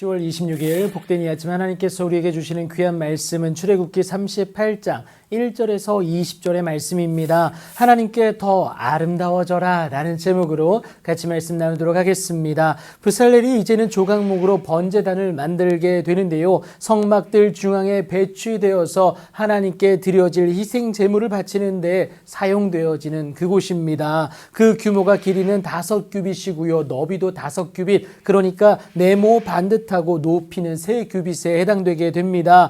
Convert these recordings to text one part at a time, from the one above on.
10월 26일 복된 이 아침 하나님께서 우리에게 주시는 귀한 말씀은 출애굽기 38장 1절에서 20절의 말씀입니다. 하나님께 더 아름다워져라 라는 제목으로 같이 말씀 나누도록 하겠습니다. 브살렐이 이제는 조각목으로 번제단을 만들게 되는데요. 성막들 중앙에 배치되어서 하나님께 드려질 희생 제물을 바치는 데 사용되어지는 그곳입니다. 그 규모가 길이는 5규빗이고요. 너비도 5규빗, 그러니까 네모 반듯하고 높이는 3규빗에 해당되게 됩니다.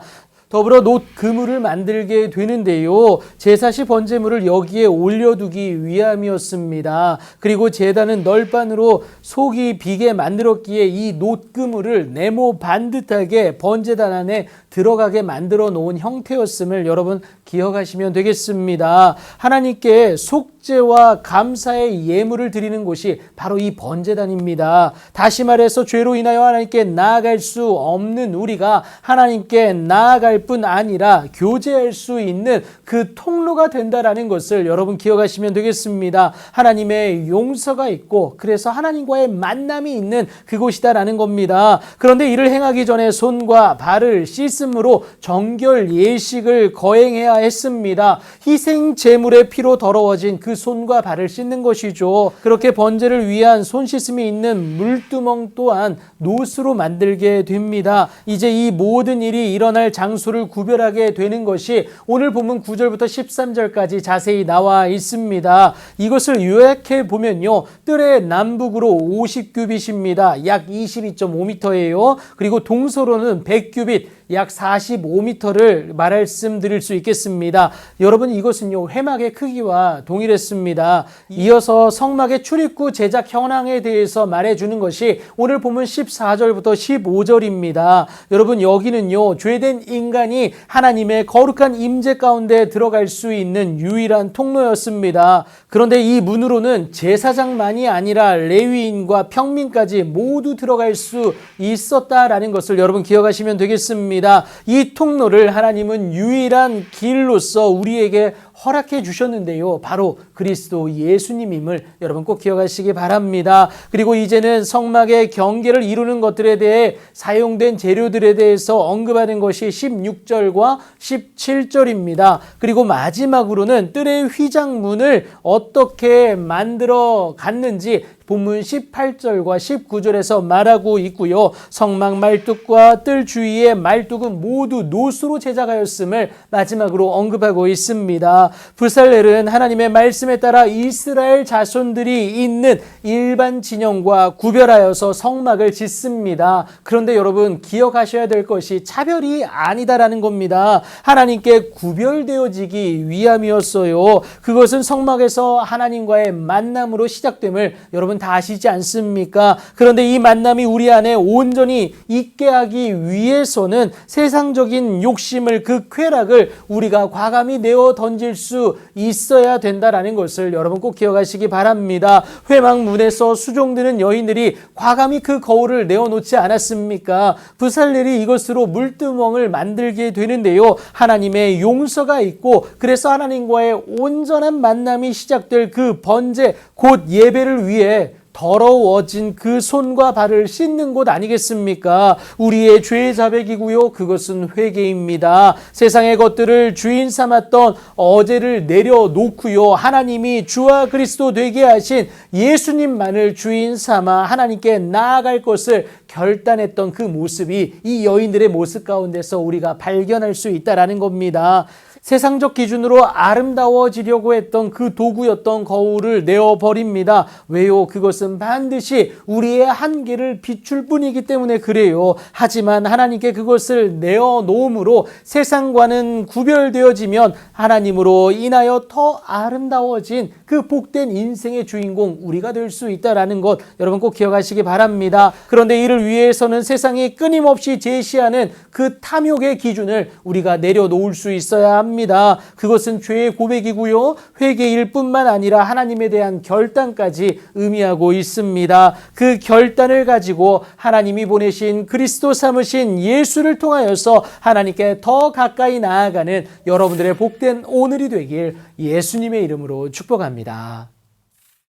더불어 놋 그물을 만들게 되는데요. 제사시 번제물을 여기에 올려두기 위함이었습니다. 그리고 제단은 널판으로 속이 비게 만들었기에 이 놋 그물을 네모 반듯하게 번제단 안에 들어가게 만들어 놓은 형태였음을 여러분 기억하시면 되겠습니다. 하나님께 속죄와 감사의 예물을 드리는 곳이 바로 이 번제단입니다. 다시 말해서 죄로 인하여 하나님께 나아갈 수 없는 우리가 하나님께 나아갈 뿐 아니라 교제할 수 있는 그 통로가 된다라는 것을 여러분 기억하시면 되겠습니다. 하나님의 용서가 있고 그래서 하나님과의 만남이 있는 그곳이다라는 겁니다. 그런데 이를 행하기 전에 손과 발을 씻음으로 정결 예식을 거행해야 했습니다. 희생 제물의 피로 더러워진 그 손과 발을 씻는 것이죠. 그렇게 번제를 위한 손 씻음이 있는 물두멍 또한 놋으로 만들게 됩니다. 이제 이 모든 일이 일어날 장소를 구별하게 되는 것이 오늘 본문 9절부터 13절까지 자세히 나와 있습니다. 이것을 요약해 보면요. 뜰의 남북으로 50규빗입니다. 약 22.5m예요. 그리고 동서로는 100규빗, 약 45m를 말씀드릴 수 있겠습니다. 여러분, 이것은요 회막의 크기와 동일했습니다. 이어서 성막의 출입구 제작 현황에 대해서 말해주는 것이 오늘 보면 14절부터 15절입니다. 여러분, 여기는요 죄된 인간이 하나님의 거룩한 임재 가운데 들어갈 수 있는 유일한 통로였습니다. 그런데 이 문으로는 제사장만이 아니라 레위인과 평민까지 모두 들어갈 수 있었다라는 것을 여러분 기억하시면 되겠습니다. 이 통로를 하나님은 유일한 길로서 우리에게 허락해 주셨는데요. 바로 그리스도 예수님임을 여러분 꼭 기억하시기 바랍니다. 그리고 이제는 성막의 경계를 이루는 것들에 대해 사용된 재료들에 대해서 언급하는 것이 16절과 17절입니다. 그리고 마지막으로는 뜰의 휘장문을 어떻게 만들어 갔는지 본문 18절과 19절에서 말하고 있고요. 성막 말뚝과 뜰 주위의 말뚝은 모두 놋으로 제작하였음을 마지막으로 언급하고 있습니다. 브살렐은 하나님의 말씀에 따라 이스라엘 자손들이 있는 일반 진영과 구별하여서 성막을 짓습니다. 그런데 여러분 기억하셔야 될 것이 차별이 아니다라는 겁니다. 하나님께 구별되어지기 위함이었어요. 그것은 성막에서 하나님과의 만남으로 시작됨을 여러분 다 아시지 않습니까? 그런데 이 만남이 우리 안에 온전히 있게 하기 위해서는 세상적인 욕심을, 그 쾌락을 우리가 과감히 내어 던질 수 있어야 된다라는 것을 여러분 꼭 기억하시기 바랍니다. 회막문에서 수종드는 여인들이 과감히 그 거울을 내어놓지 않았습니까? 브살렐이 이것으로 물두멍을 만들게 되는데요. 하나님의 용서가 있고 그래서 하나님과의 온전한 만남이 시작될 그 번제, 곧 예배를 위해 더러워진 그 손과 발을 씻는 곳 아니겠습니까? 우리의 죄의 자백이고요. 그것은 회개입니다. 세상의 것들을 주인 삼았던 어제를 내려놓고요. 하나님이 주와 그리스도 되게 하신 예수님만을 주인 삼아 하나님께 나아갈 것을 결단했던 그 모습이 이 여인들의 모습 가운데서 우리가 발견할 수 있다라는 겁니다. 세상적 기준으로 아름다워지려고 했던 그 도구였던 거울을 내어버립니다. 왜요? 그것은 반드시 우리의 한계를 비출 뿐이기 때문에 그래요. 하지만 하나님께 그것을 내어놓음으로 세상과는 구별되어지면 하나님으로 인하여 더 아름다워진 그 복된 인생의 주인공 우리가 될 수 있다는 것 여러분 꼭 기억하시기 바랍니다. 그런데 이를 위해서는 세상이 끊임없이 제시하는 그 탐욕의 기준을 우리가 내려놓을 수 있어야 합니다. 그것은 죄의 고백이고요. 회개일 뿐만 아니라 하나님에 대한 결단까지 의미하고 있습니다. 그 결단을 가지고 하나님이 보내신 그리스도 삼으신 예수를 통하여서 하나님께 더 가까이 나아가는 여러분들의 복된 오늘이 되길 예수님의 이름으로 축복합니다.